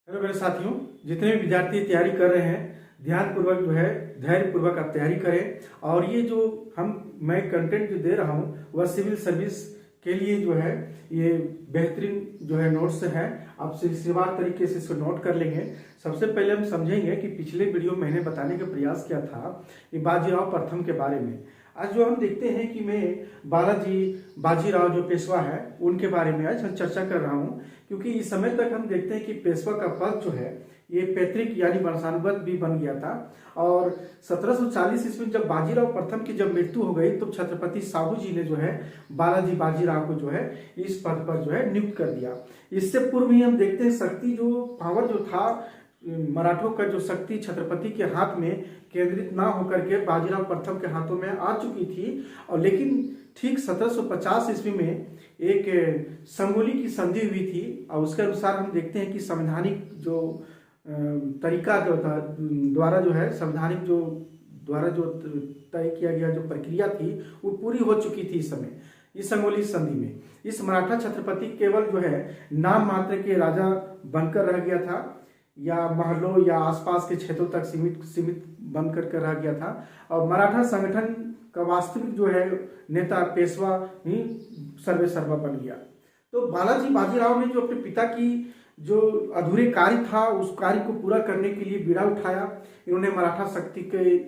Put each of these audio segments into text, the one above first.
Hello मेरे साथियों, जितने भी विद्यार्थी तैयारी कर रहे हैं ध्यानपूर्वक धैर्यपूर्वक आप तैयारी करें। और ये जो मैं कंटेंट जो दे रहा हूँ वह सिविल सर्विस के लिए जो है ये बेहतरीन जो है नोट्स है। आप सिलसिलेवार तरीके से इसको नोट कर लेंगे। सबसे पहले हम समझेंगे कि पिछले वीडियो में मैंने बताने का प्रयास किया था ये बाजीराव प्रथम के बारे में। आज जो हम देखते हैं कि मैं बाजीराव जो पेशवा है उनके बारे में आज हम चर्चा कर रहा हूं, क्योंकि इस समय तक हम देखते हैं कि पेशवा का पद जो है ये पैतृक यानी वंशानुगत भी बन गया था। और 1740 ईस्वी में जब बाजीराव प्रथम की जब मृत्यु हो गई तो छत्रपति साहू जी ने जो है बालाजी बाजीराव को जो है इस पद पर जो है नियुक्त कर दिया। इससे पूर्व ही हम देखते हैं शक्ति जो पावर जो था मराठों का जो शक्ति छत्रपति के हाथ में केंद्रित ना होकर के बाजीराव प्रथम के हाथों में आ चुकी थी। और लेकिन ठीक 1750 ईस्वी में एक संगोली की संधि हुई थी और उसके अनुसार हम देखते हैं कि संवैधानिक जो तरीका जो था द्वारा जो है संवैधानिक जो द्वारा जो तय किया गया जो प्रक्रिया थी वो पूरी हो चुकी थी इस समय इस संगोली संधि में। इस मराठा छत्रपति केवल जो है नाम मात्र के राजा बनकर रह गया था या महलों या आसपास के क्षेत्रों तक सीमित बन कर रह गया था। और मराठा संगठन का वास्तविक जो है नेता पेशवा ही सर्वे सर्वा बन गया। तो बालाजी बाजीराव ने जो अपने पिता की जो अधूरे कार्य था उस कार्य को पूरा करने के लिए बीड़ा उठाया। इन्होंने मराठा शक्ति के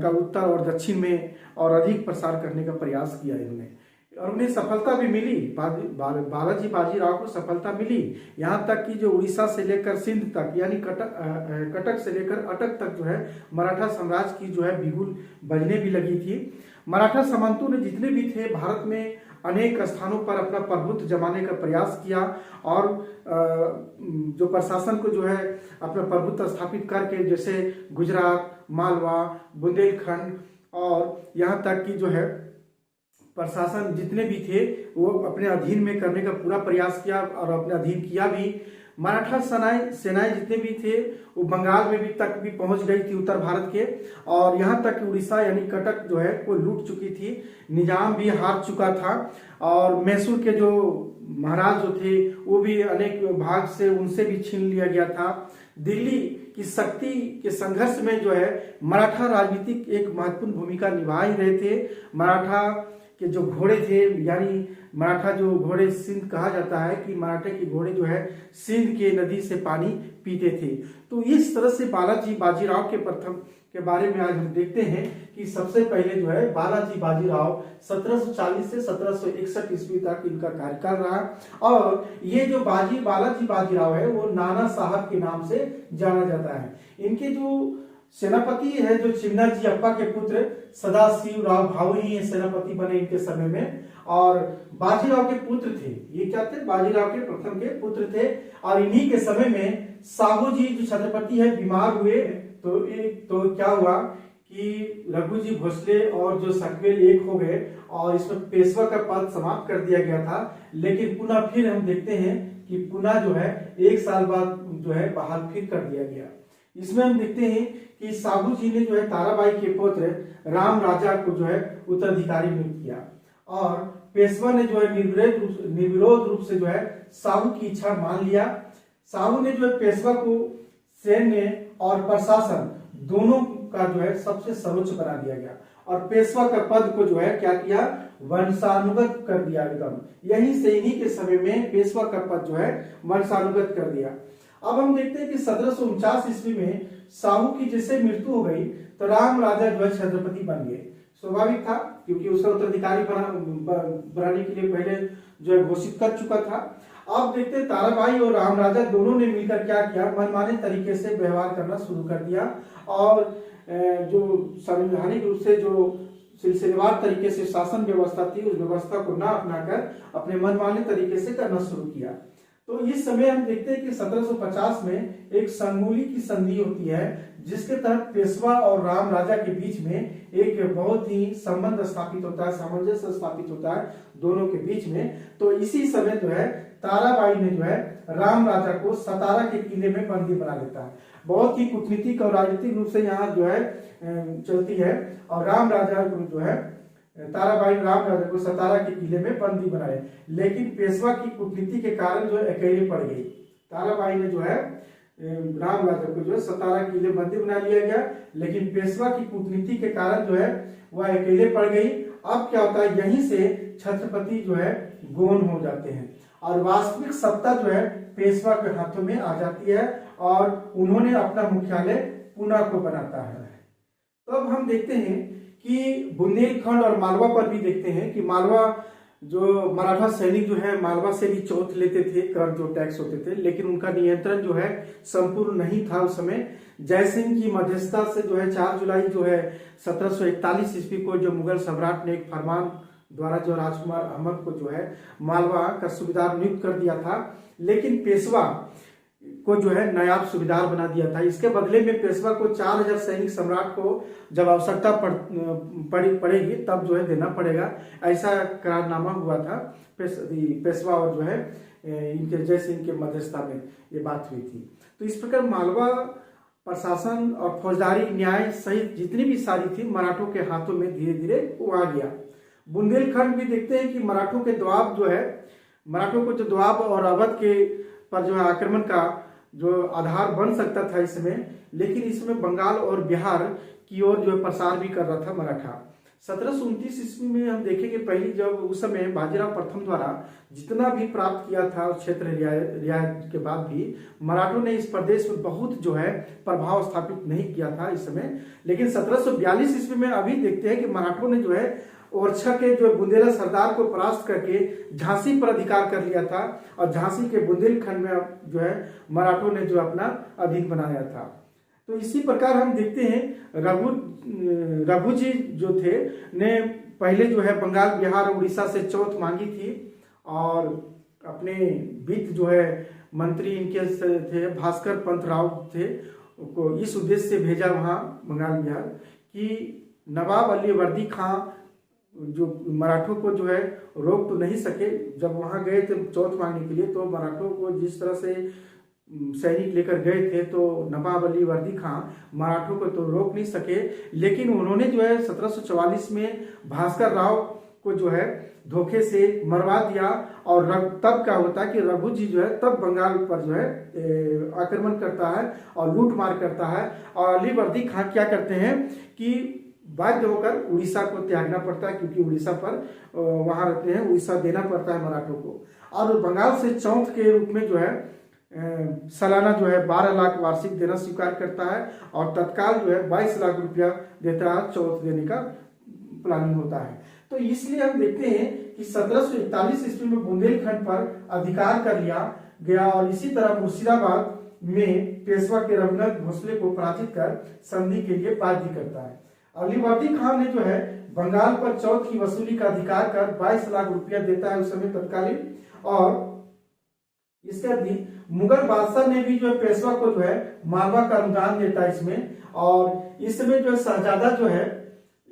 का उत्तर और दक्षिण में और अधिक प्रसार करने का प्रयास किया इन्होंने, और उन्हें सफलता भी मिली। बालाजी बाजीराव को सफलता मिली। यहाँ तक कि जो उड़ीसा से लेकर सिंध तक यानी कटक से लेकर अटक तक जो है मराठा साम्राज्य की जो है बिगुल बजने भी लगी थी। मराठा सामंतों ने जितने भी थे भारत में अनेक स्थानों पर अपना प्रभुत्व जमाने का प्रयास किया और जो प्रशासन को जो है अपना प्रभुत्व स्थापित करके जैसे गुजरात, मालवा, बुंदेलखंड और यहाँ तक कि जो है प्रशासन जितने भी थे वो अपने अधीन में करने का पूरा प्रयास किया और अपने अधीन किया भी। मराठा सेनाएं जितने भी थे वो बंगाल में भी तक भी पहुंच गई थी उत्तर भारत के, और यहाँ तक कि उड़ीसा यानी कटक जो है वो लूट चुकी थी। निजाम भी हार चुका था और मैसूर के जो महाराज जो थे वो भी अनेक भाग से उनसे भी छीन लिया गया था। दिल्ली की शक्ति के संघर्ष में जो है मराठा राजनीतिक एक महत्वपूर्ण भूमिका निभा ही रहे थे। मराठा के जो घोड़े थे यानी मराठा जो घोड़े सिंध कहा जाता है कि मराठे के घोड़े जो है सिंध के नदी से पानी पीते थे। तो इस तरह से बालाजी बाजीराव के प्रथम के बारे में आज हम देखते हैं कि सबसे पहले जो है बालाजी बाजीराव 1740 से 1761 ईस्वी तक इनका कार्यकाल रहा। और ये जो बालाजी बाजीराव है वो नाना साहब के नाम से जाना जाता है। इनके जो सेनापति है जो चिन्नाजी अप्पा के पुत्र सदाशिव राव भाऊ ही सेनापति बने इनके समय में, और बाजीराव के पुत्र थे। ये क्या थे? बाजीराव के प्रथम के पुत्र थे। और इन्हीं के समय में साहू जी जो छत्रपति है बीमार हुए तो क्या हुआ कि रघु जी भोसले और जो सकवेल एक हो गए और इसमें पेशवा का पद समाप्त कर दिया गया था। लेकिन पुनः फिर हम देखते हैं कि पुनः जो है एक साल बाद जो है बहाल फिर कर दिया गया। इसमें हम देखते हैं कि साहू जी ने जो है ताराबाई के पुत्र राम राजा को जो है उत्तराधिकारी नियुक्त किया, और पेशवा ने जो है निर्विरोध रूप से जो है साहू की इच्छा मान लिया। साहू ने जो है पेशवा को सैन्य और प्रशासन दोनों का जो है सबसे सर्वोच्च बना दिया गया, और पेशवा का पद को जो है क्या किया? वंशानुगत कर दिया एकदम। यहीं से इन्हीं के समय में पेशवा का पद जो है वंशानुगत कर दिया। अब हम देखते हैं कि 1749 ईस्वी में साहू की जैसे मृत्यु हो गई तो राम राजा जो है छत्रपति बन गए। स्वाभाविक था क्योंकि उसका उत्तराधिकारी बनाने के लिए पहले जो है घोषित कर चुका था। अब देखते हैं ताराबाई और राम राजा दोनों ने मिलकर क्या किया? मनमाने तरीके से व्यवहार करना शुरू कर दिया, और जो संवैधानिक रूप से जो सिलसिलेवार तरीके से शासन व्यवस्था थी उस व्यवस्था को ना अपनाकर अपने मनमाने तरीके से करना शुरू किया। तो इस समय हम देखते हैं कि 1750 में एक संगोली की संधि होती है जिसके तहत पेशवा और राम राजा के बीच में एक बहुत ही संबंध स्थापित होता है, सामंजस्य स्थापित होता है दोनों के बीच में। तो इसी समय जो है ताराबाई ने जो है राम राजा को सतारा के किले में बंदी बना लेता है। बहुत ही कूटनीतिक और राजनीतिक रूप से यहाँ जो है चलती है, और राम राजा को जो है ताराबाई राम राजा को सतारा के किले में बंदी बनाए। लेकिन पेशवा की कूटनीति के कारण जो है अकेले पड़ गई। ताराबाई ने जो है रामराजा को जो है 17 किले बंदी बना लिया गया, लेकिन पेशवा की कूटनीति के कारण जो है वह अकेले पड़ गई। अब क्या होता है, यहीं से छत्रपति जो है गौन हो जाते हैं और वास्तविक सत्ता जो है पेशवा के हाथों में आ जाती है और उन्होंने अपना मुख्यालय पुणे को बनाता है। तो अब हम देखते हैं कि बुंदेलखंड और मालवा पर भी देखते हैं कि मालवा जो मराठा सैनिक जो है मालवा से भी चौथ लेते थे, कर जो टैक्स होते थे, लेकिन उनका नियंत्रण जो है संपूर्ण नहीं था उस समय। जयसिंह की मध्यस्थता से जो है 4 जुलाई जो है 1741 ईस्वी को जो मुगल सम्राट ने एक फरमान द्वारा जो राजकुमार अहमद को जो है मालवा का सूबेदार नियुक्त कर दिया था, लेकिन पेशवा को जो है नायाब सूबेदार बना दिया था। इसके बदले में पेशवा को 4000 सैनिक सम्राट को जब आवश्यकता पड़ेगी तब जो है देना पड़ेगा, ऐसा करारनामा हुआ था पेशवा और जो है इनके जयसिंह के मध्यस्थता में ये बात हुई थी। तो इस प्रकार मालवा प्रशासन और फौजदारी न्याय सहित जितनी भी सारी थी मराठों के हाथों में धीरे धीरे वो आ गया। बुंदेलखंड भी देखते हैं कि मराठों के दबाव जो है, मराठों को जो दबाव और अवध के पर जो है आक्रमण का जो आधार बन सकता था इसमें, लेकिन इसमें बंगाल और बिहार की ओर जो है प्रसार भी कर रहा था मराठा। 1729 ईस्वी में हम देखेंगे पहली जब उस समय बाजीराव प्रथम द्वारा जितना भी प्राप्त किया था उस क्षेत्र रियायत के बाद भी मराठों ने इस प्रदेश में बहुत जो है प्रभाव स्थापित नहीं किया था इस समय। लेकिन 1742 ईस्वी में अभी देखते हैं कि मराठों ने जो है ओरछा के जो बुंदेला सरदार को परास्त करके झांसी पर अधिकार कर लिया था और झांसी के बुंदेलखंड में जो है मराठों ने जो अपना अधीन बनाया था। तो इसी प्रकार हम देखते हैं रघु जी जो थे ने पहले जो है बंगाल बिहार और उड़ीसा से चौथ मांगी थी और अपने वित्त जो है मंत्री इनके थे भास्कर पंत राव थे को इस उद्देश्य से भेजा वहाँ बंगाल बिहार कि नवाब अली वर्दी खां जो मराठों को जो है रोक तो नहीं सके। जब वहां गए थे चौथ मांगने के लिए तो मराठों को जिस तरह से सैनिक लेकर गए थे तो नवाब अली वर्दी खां मराठों को तो रोक नहीं सके, लेकिन उन्होंने जो है 1744 में भास्कर राव को जो है धोखे से मरवा दिया और तब क्या होता है कि रघु जी जो है तब बंगाल पर जो है आक्रमण करता है और लूट मार करता है और अली वर्दी खां क्या करते हैं कि बाध्य होकर उड़ीसा को त्यागना पड़ता है, क्योंकि उड़ीसा पर वहां रहते हैं, उड़ीसा देना पड़ता है मराठों को। और बंगाल से चौथ के रूप में जो है सालाना जो है 12 लाख वार्षिक देना स्वीकार करता है और तत्काल जो है 22 लाख रुपया देता है, चौथ देने का प्लानिंग होता है। तो इसलिए हम देखते हैं कि 1741 ईस्वी में बुंदेलखंड पर अधिकार कर लिया गया और इसी तरह मुर्शिदाबाद में पेशवा के रघुनाथ भोसले को पराजित कर संधि के लिए बाध्य करता है। अली वर्दी खान ने जो है बंगाल पर चौथ की वसूली का अधिकार कर 22 लाख रुपया देता है उस समय तत्कालीन। और इसके भी मुगल बादशाह ने भी जो है पेशवा को जो है मालवा का अनुदान देता है इसमें, और इस समय जो है शहजादा जो है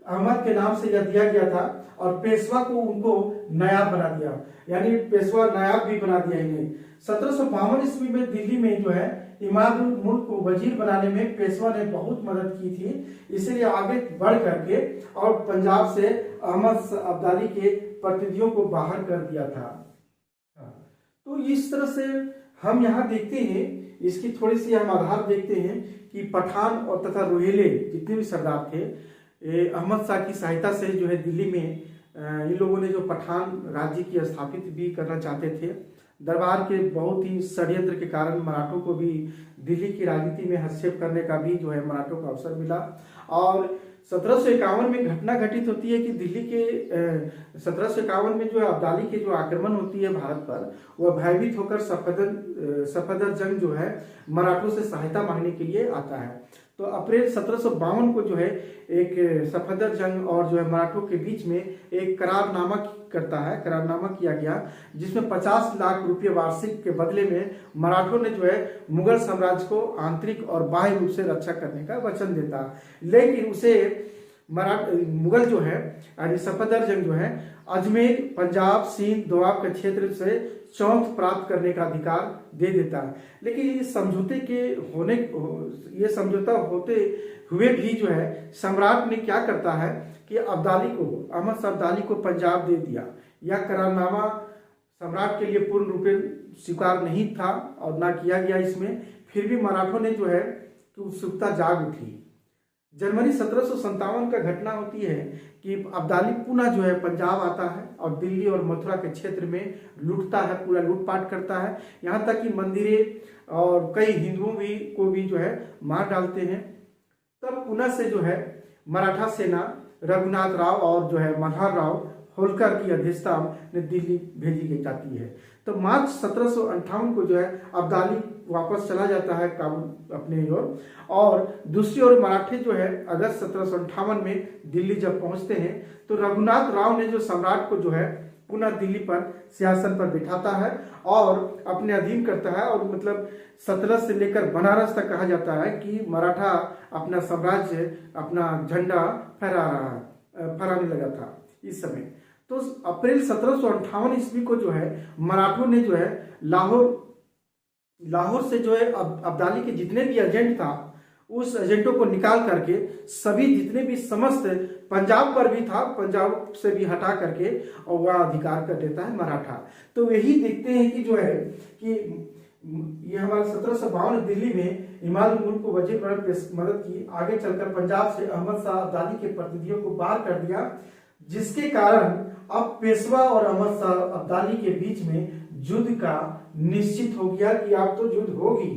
अहमद के नाम से यह दिया गया था और पेशवा को उनको नायाब बना दिया, यानी पेशवा नायाब भी बना दिया इन्हें। 1752 ईस्वी में दिल्ली में जो है इमाद उल मुल्क को वजीर बनाने में पेशवा ने बहुत मदद की थी, इसलिए आगे बढ़ करके और पंजाब से अहमद अब्दाली के प्रतिनिधियों को बाहर कर दिया था। तो इस तरह से हम यहाँ देखते हैं, इसकी थोड़ी सी हम आधार देखते हैं कि पठान और तथा रोहिले जितने भी सरदार थे अहमद शाह की सहायता से जो है दिल्ली में इन लोगों ने जो पठान राज्य की स्थापित भी करना चाहते थे। दरबार के बहुत ही षड्यंत्र के कारण मराठों को भी दिल्ली की राजनीति में हस्तक्षेप करने का भी जो है मराठों को अवसर मिला। और 1751 में घटना घटित होती है कि दिल्ली के 1751 में जो अब्दाली के जो आक्रमण होती है भारत पर, वह भयभीत होकर सफदर जंग जो है मराठों से सहायता मांगने के लिए आता है। तो अप्रैल 1752 को जो है एक सफदर जंग और जो है मराठों के बीच में एक करारनामा किया गया, जिसमें 50 लाख रुपए वार्षिक के बदले में मराठों ने जो है मुगल साम्राज्य को आंतरिक और बाह्य रूप से रक्षा करने का वचन देता। लेकिन उसे मुगल जो है यानी सफदर जंग जो है अजमेर, पंजाब, सिंध, दोआब के क्षेत्र से चौथ प्राप्त करने का अधिकार दे देता है। लेकिन इस ये समझौता होते हुए भी जो है सम्राट ने क्या करता है कि अहमद शाह अब्दाली को पंजाब दे दिया। यह करारनामा सम्राट के लिए पूर्ण रूप से स्वीकार नहीं था और ना किया गया इसमें। फिर भी मराठों ने जो है कि उत्सुकता जाग उठी। जनवरी 1757 का घटना होती है कि अब्दाली पुनः जो है पंजाब आता है और दिल्ली और मथुरा के क्षेत्र में लूटता है, पूरा लूटपाट करता है, यहाँ तक कि मंदिरें और कई हिंदुओं भी को भी जो है मार डालते हैं। तब पुनः से जो है मराठा सेना रघुनाथ राव और जो है मल्हार राव होलकर की अध्यक्षता में दिल्ली भेजी जाती है। तो मार्च 1758 को जो है अब्दाली वापस चला जाता है काबुल अपने ओर, और दूसरी ओर मराठे जो है अगस्त 1758 में दिल्ली जब पहुंचते हैं तो रघुनाथ राव ने जो सम्राट को जो है पुनः दिल्ली पर सिंहासन पर बिठाता है और अपने अधीन करता है, और मतलब सतलज से लेकर बनारस तक कहा जाता है कि मराठा अपना साम्राज्य, अपना झंडा फहराने लगा था इस समय। तो अप्रैल 1758 ईस्वी को जो है मराठों ने जो है लाहौर से जो है अब्दाली के जितने भी एजेंट था उस एजेंटों को निकाल करके सभी जितने भी समस्त पंजाब पर भी था, पंजाब से भी हटा करके और वह अधिकार कर देता है मराठा। तो यही देखते हैं कि जो है कि ये हमारा 1752 दिल्ली में इमाम मुल्क को वजीर मदद की, आगे चलकर पंजाब से अहमद शाह अब्दाली के प्रतिनिधियों को बाहर कर दिया, जिसके कारण अब पेशवा और अहमद शाह अब्दाली के बीच में युद्ध का निश्चित हो गया कि अब तो युद्ध होगी।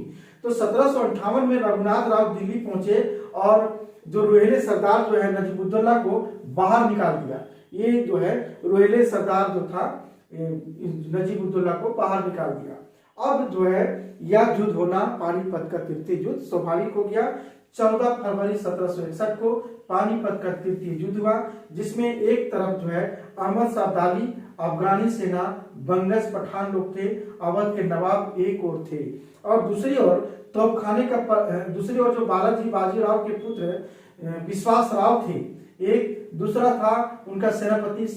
तो 1758 में रघुनाथ राव दिल्ली पहुंचे और जो रोहिले सरदार जो है नजीबुद्दौला को बाहर निकाल दिया। ये जो है रोहिले सरदार जो था नजीबुद्दौला को बाहर निकाल दिया। अब जो है यह युद्ध होना पानीपत का तृतीय युद्ध स्वाभाविक हो गया। 14 फरवरी 1761 को पानीपत का तृतीय युद्ध हुआ, जिसमें एक तरफ जो है अहमद शाह अब्दाली अफगानी सेना बंगश पठान लोग थे, अवध के नवाब एक और थे, और दूसरी ओर तोपखाने का दूसरी ओर जो बालाजी बाजीराव के पुत्र विश्वास राव थे, एक दूसरा था उनका सेनापति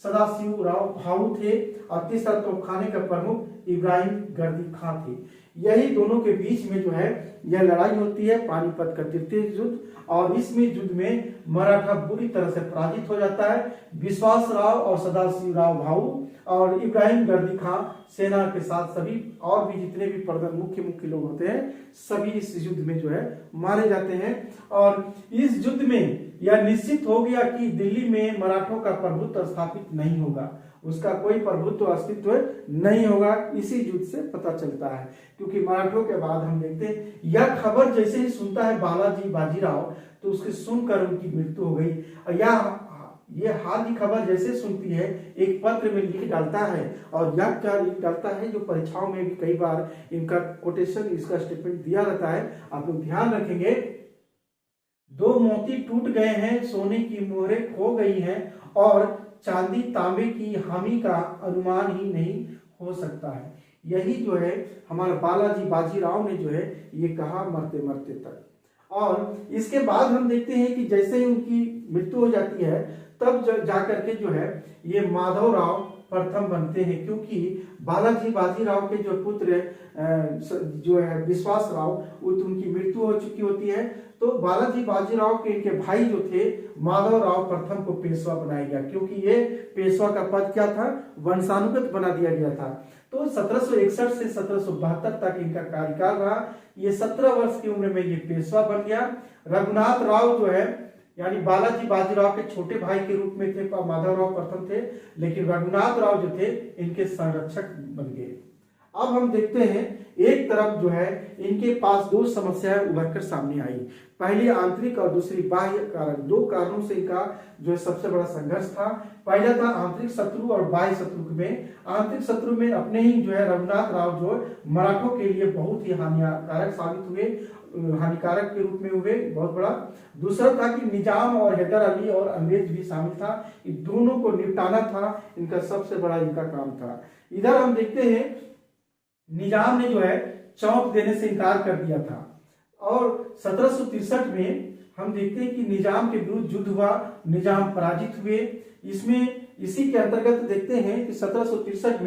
सदाशिव राव भाऊ थे, और तीसरा तोपखाने का प्रमुख इब्राहिम गर्दी खां थे। यही दोनों के बीच में जो है यह लड़ाई होती है पानीपत का तृतीय युद्ध, और इसमें युद्ध में मराठा बुरी तरह से पराजित हो जाता है। विश्वास राव और सदाशिव राव भाऊ और इब्राहिम गर्दी खां सेना के साथ सभी और भी जितने भी मुख्य लोग होते हैं सभी इस युद्ध में जो है मारे जाते हैं। और इस युद्ध में यह निश्चित हो गया कि दिल्ली में मराठों का प्रभुत्व स्थापित नहीं होगा, उसका कोई प्रभुत्व अस्तित्व नहीं होगा। इसी युद्ध से पता चलता है, क्योंकि मराठों के बाद हम देखते हैं यह खबर जैसे ही सुनता है बालाजी बाजीराव तो उसके सुनकर उनकी मृत्यु हो गई। और ये हाल की खबर जैसे सुनती है एक पत्र में लिख डालता है, और यह क्या लिख डालता है जो परीक्षाओं में भी कई बार इनका कोटेशन, इसका स्टेटमेंट दिया रहता है, आप लोग ध्यान रखेंगे। 2 मोती टूट गए हैं, सोने की मोहरें खो गई हैं, और चांदी तांबे की हामी का अनुमान ही नहीं हो सकता है। यही जो है हमारा बालाजी बाजीराव ने जो है ये कहा मरते मरते तक। और इसके बाद हम देखते हैं कि जैसे ही उनकी मृत्यु हो जाती है तब जाकर के जो है ये माधव राव प्रथम बनते हैं, क्योंकि बालाजी बाजीराव के जो पुत्र जो है विश्वास राव उनकी मृत्यु हो चुकी होती है। तो बालाजी बाजीराव के इनके भाई जो थे माधव राव प्रथम को पेशवा बनाया गया, क्योंकि ये पेशवा का पद क्या था, वंशानुगत बना दिया गया था। तो 1761 से 1772 तक इनका कार्यकाल रहा। ये 17 वर्ष की उम्र में ये पेशवा बन गया। रघुनाथ राव जो है यानी बालाजी बाजीराव के छोटे भाई के रूप में थे, माधव राव प्रथम थे, लेकिन रघुनाथ राव जो थे इनके संरक्षक बन गए। अब हम देखते हैं एक तरफ जो है इनके पास 2 समस्याएं उभर कर सामने आई, पहली आंतरिक और दूसरी बाह्य कारण। 2 कारणों से इनका जो है सबसे बड़ा संघर्ष था। पहला था आंतरिक शत्रु और बाह्य शत्रु में। आंतरिक शत्रु में अपने ही जो है रघुनाथ राव जो मराठों के लिए बहुत ही हानिकारक साबित हुए, हानिकारक के रूप में हुए, बहुत बड़ा। दूसरा था कि निजाम और हैदर अली और अंग्रेज भी शामिल था, इन दोनों को निपटाना था इनका सबसे बड़ा इनका काम था। इधर हम देखते हैं निजाम ने जो है चौंक देने से इनकार कर दिया था, और 1763 में हम देखते हैं कि निजाम के विरुद्ध युद्ध हुआ, निजाम पराजित हुए। इसमें इसी के अंतर्गत देखते हैं कि 1763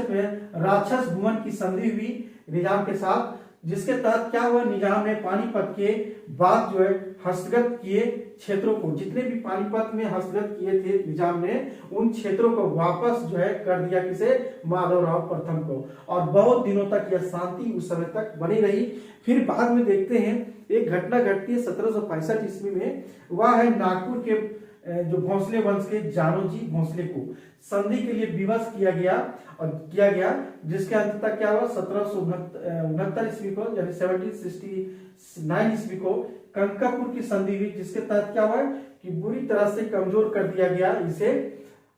में राक्षस भुवन की संधि हुई निजाम के साथ, जिसके तहत क्या हुआ, निजाम ने पानीपत के बाद जो है हस्तगत किए क्षेत्रों को, जितने भी पानीपत में हस्तगत किए थे निजाम ने, उन क्षेत्रों को वापस जो है कर दिया किसे, माधवराव प्रथम को। और बहुत दिनों तक यह शांति उस समय तक बनी रही। फिर बाद में देखते हैं एक घटना घटती है 1765 ईस्वी में, वह है नागपुर के जो भोंसले वंश के जानोजी भोंसले को संधि के लिए विवश किया गया, जिसके अंततः क्या हुआ, 1769 ईस्वी को यानी 1769 ईस्वी को कंकापुर की संधि हुई, जिसके तहत क्या हुआ कि बुरी तरह से कमजोर कर दिया गया इसे,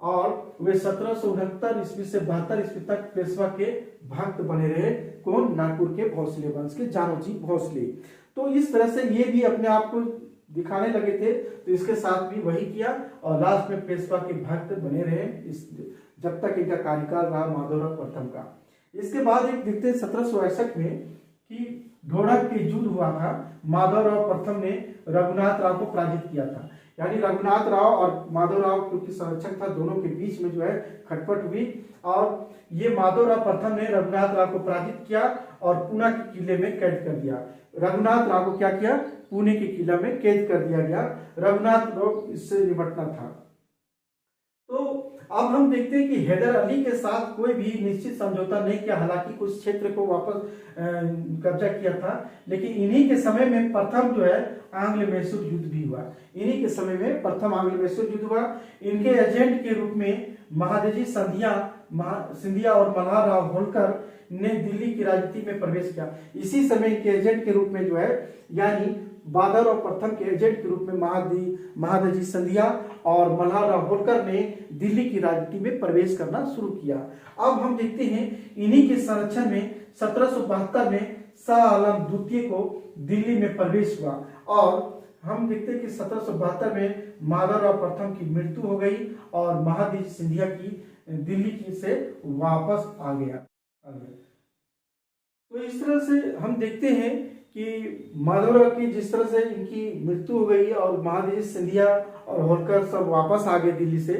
और वे 1769 ईस्वी से 72 ईस्वी तक पेशवा के भक्त बने रहे। कौन, नागपुर के भोंसले वंश के जानोजी भोंसले। तो इस तरह से ये भी अपने आप को दिखाने लगे थे, तो इसके साथ भी वही किया और लास्ट में पेशवा के भक्त बने रहे इस जब तक इनका कार्यकाल रहा माधवराव प्रथम का। इसके बाद एक देखते हैं 1761 में कि ढोड़क के युद्ध हुआ था। माधवराव प्रथम ने रघुनाथ राव को पराजित किया था, यानी रघुनाथ राव और माधवराव क्योंकि संरक्षक था, दोनों के बीच में जो है खटपट हुई और ये माधवराव प्रथम ने रघुनाथ राव को पराजित किया और पुणे के किले में कैद कर दिया। रघुनाथ राव को क्या किया, पुणे के किला में कैद कर दिया गया। रघुनाथ राव इससे निपटना था। तो अब हम देखते हैं कि हैदर अली के साथ कोई भी निश्चित समझौता नहीं किया, हालांकि कुछ क्षेत्र को वापस कब्जा किया था, लेकिन इन्हीं के समय में प्रथम जो है आंग्ल मैसूर युद्ध भी हुआ। इन्हीं के समय में प्रथम आंग्ल मैसूर युद्ध हुआ। इनके एजेंट के रूप में महादजी सिंधिया और मल्हारराव होलकर ने दिल्ली की राजनीति में प्रवेश किया। इसी समय के एजेंट के रूप में जो है, यानी माधवराव प्रथम के एजेंट के रूप में महादजी सिंधिया और मल्हारराव होलकर ने दिल्ली की राजनीति में प्रवेश करना शुरू किया। अब हम देखते हैं इन्हीं के संरक्षण में 1772 में शाह आलम द्वितीय को दिल्ली में प्रवेश हुआ और हम देखते हैं कि 1772 में माधवराव प्रथम की मृत्यु हो गई और महादजी सिंधिया की दिल्ली की से वापस आ गया। तो इस तरह से हम देखते हैं कि माधवराव की जिस तरह से इनकी मृत्यु हो गई और महादजी सिंधिया और होलकर सब वापस आ गए दिल्ली से,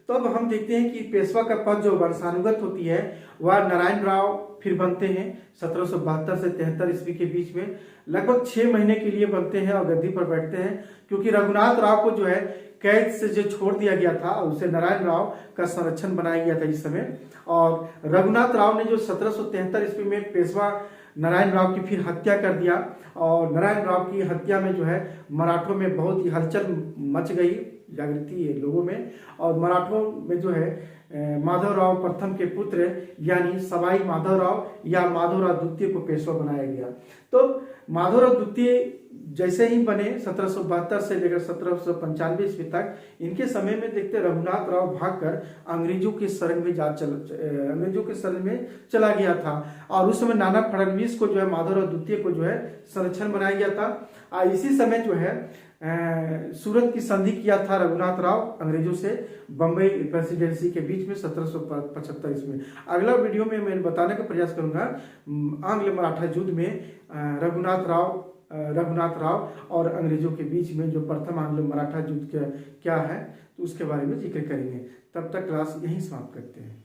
तो अब हम देखते हैं कि पेशवा का पद जो वंशानुगत होती है वह नारायण राव फिर बनते हैं 1772 से 73 ईस्वी के बीच में। लगभग 6 महीने के लिए बनते हैं और गद्दी पर बैठते हैं, क्योंकि रघुनाथ राव को जो है कैद से जो छोड़ दिया गया था उसे नारायण राव का संरक्षण बनाया गया था इस समय। और रघुनाथ राव ने जो 1773 ईस्वी में पेशवा नारायण राव की फिर हत्या कर दिया और नारायण राव की हत्या में जो है मराठों में बहुत ही हलचल मच गई, जागृति है लोगों में। और मराठों में जो है माधवराव प्रथम के पुत्र यानी सवाई माधवराव या माधवराव द्वितीय को पेशवा बनाया गया। तो माधवराव द्वितीय जैसे ही बने 1772 से लेकर 1795 ईस्वी तक, इनके समय में देखते रघुनाथ राव भागकर अंग्रेजों के शरण में चला गया था और उस समय नाना फडणवीस को जो है माधवराव द्वितीय को जो है संरक्षण बनाया गया था। इसी समय जो है सूरत की संधि किया था रघुनाथ राव अंग्रेजों से बम्बई प्रेसिडेंसी के बीच में 1775 ईस्वी में। अगला वीडियो में मैं बताने का प्रयास करूंगा आंग्ल मराठा युद्ध में रघुनाथ राव और अंग्रेजों के बीच में जो प्रथम आंग्ल मराठा युद्ध क्या है, तो उसके बारे में जिक्र करेंगे। तब तक क्लास यहीं समाप्त करते हैं।